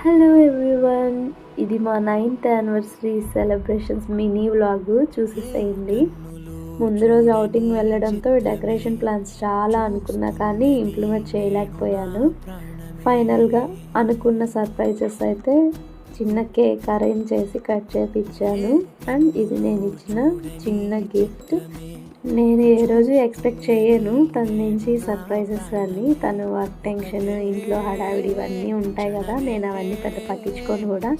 Hello everyone, ఇది మా 9th anniversary celebrations mini vlog చూసేసేయండి. ముందు రోజు అవుటింగ్ వెళ్ళడంతో డెకరేషన్ ప్లాన్స్ చాలా అనుకున్నా కానీ ఇంప్లిమెంట్ చేయలేకపోయాను. ఫైనల్గా అనుకున్న సర్ప్రైజెస్ అయితే చిన్న కేక్ అరేంజ్ చేసి కట్ చేపించాను. అండ్ ఇది నేను ఇచ్చిన చిన్న గిఫ్ట్. నేను ఏ రోజు ఎక్స్పెక్ట్ చేయను తన నుంచి సర్ప్రైజెస్ అని. తను వర్క్ టెన్షన్, ఇంట్లో హడావిడి ఇవన్నీ ఉంటాయి కదా, నేను అవన్నీ పెద్ద పట్టించుకోను కూడా.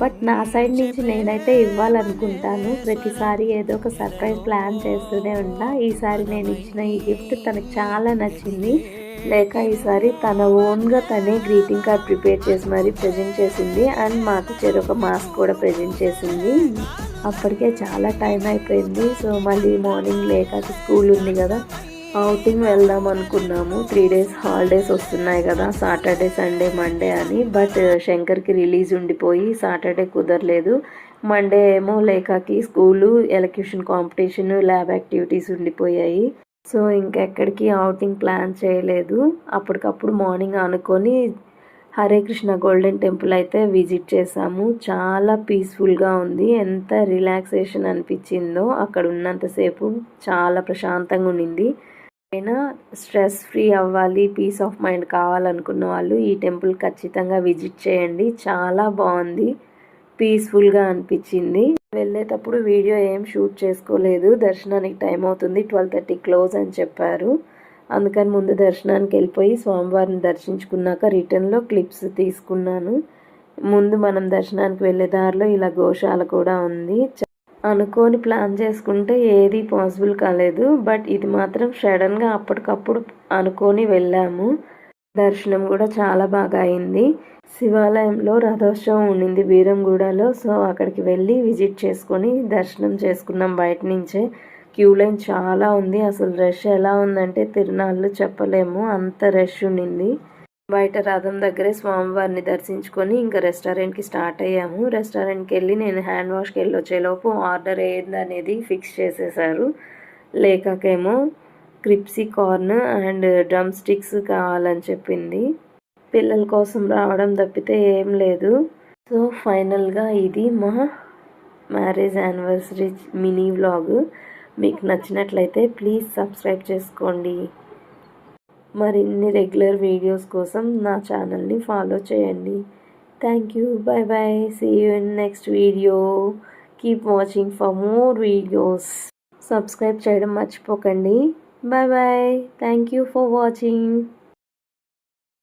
బట్ నా సైడ్ నుంచి నేనైతే ఇవ్వాలనుకుంటాను. ప్రతిసారి ఏదో ఒక సర్ప్రైజ్ ప్లాన్ చేస్తూనే ఉంటా. ఈసారి నేను ఇచ్చిన ఈ గిఫ్ట్ తనకు చాలా నచ్చింది. లేక ఈసారి తన ఓన్గా తనే గ్రీటింగ్ కార్డ్ ప్రిపేర్ చేసి మరీ ప్రజెంట్ చేసింది. అండ్ మాకు చెరొక మాస్క్ కూడా ప్రజెంట్ చేసింది. అప్పటికే చాలా టైం అయిపోయింది. సో మళ్ళీ మార్నింగ్ లేకకి స్కూల్ ఉంది కదా, అవుటింగ్ వెళ్దాం అనుకున్నాము. 3 days హాలిడేస్ వస్తున్నాయి కదా, సాటర్డే సండే మండే అని. బట్ శంకర్కి రిలీజ్ ఉండిపోయి సాటర్డే కుదరలేదు. మండే ఏమో లేకకి school, elocution competition, lab activities ఉండిపోయాయి. సో ఇంకెక్కడికి అవుటింగ్ ప్లాన్ చేయలేదు. అప్పటికప్పుడు మార్నింగ్ అనుకొని హరే కృష్ణ గోల్డెన్ టెంపుల్ అయితే విజిట్ చేసాము. చాలా పీస్ఫుల్గా ఉంది. ఎంత రిలాక్సేషన్ అనిపించిందో అక్కడ ఉన్నంతసేపు. చాలా ప్రశాంతంగా ఉండింది. అయినా స్ట్రెస్ ఫ్రీ అవ్వాలి, పీస్ ఆఫ్ మైండ్ కావాలనుకున్న వాళ్ళు ఈ టెంపుల్ ఖచ్చితంగా విజిట్ చేయండి. చాలా బాగుంది, పీస్ఫుల్గా అనిపించింది. వెళ్ళేటప్పుడు వీడియో ఏం షూట్ చేసుకోలేదు. దర్శనానికి టైం అవుతుంది, 12:30 క్లోజ్ అని చెప్పారు. అందుకని ముందు దర్శనానికి వెళ్ళిపోయి స్వామివారిని దర్శించుకున్నాక రిటర్న్లో క్లిప్స్ తీసుకున్నాను. ముందు మనం దర్శనానికి వెళ్ళే దారిలో ఇలా గోశాల కూడా ఉంది. అనుకోని ప్లాన్ చేసుకుంటే ఏది పాసిబుల్ కాలేదు. బట్ ఇది మాత్రం సడన్గా అప్పటికప్పుడు అనుకొని వెళ్ళాము. దర్శనం కూడా చాలా బాగా అయింది. శివాలయంలో రథోత్సవం ఉండింది బీరంగూడలో. సో అక్కడికి వెళ్ళి విజిట్ చేసుకొని దర్శనం చేసుకున్నాం బయట నుంచే. క్యూ లైన్ చాలా ఉంది. అసలు రష్ ఎలా ఉందంటే తిరునాళ్ళు చెప్పలేము, అంత రష్ ఉండింది. బయట రథం దగ్గరే స్వామివారిని దర్శించుకొని ఇంకా రెస్టారెంట్కి స్టార్ట్ అయ్యాము. రెస్టారెంట్కి వెళ్ళి నేను హ్యాండ్ వాష్కి వెళ్ళి వచ్చేలోపు ఆర్డర్ ఏంది అనేది ఫిక్స్ చేసేసారు. లేకకేమో crispy corn and drumsticks కావాలని చెప్పింది. పిల్లల కోసం రావడం తప్పితే ఏం లేదు. సో ఫైనల్గా ఇది మా మ్యారేజ్ యానివర్సరీ మినీ వ్లాగ్. మీకు నచ్చినట్లయితే ప్లీజ్ సబ్స్క్రైబ్ చేసుకోండి. మరిన్ని రెగ్యులర్ వీడియోస్ కోసం నా ఛానల్ని ఫాలో చేయండి. Thank you, bye bye, see you in next video. Keep watching for more videos. Subscribe చేయడం మర్చిపోకండి. Bye bye, thank you for watching.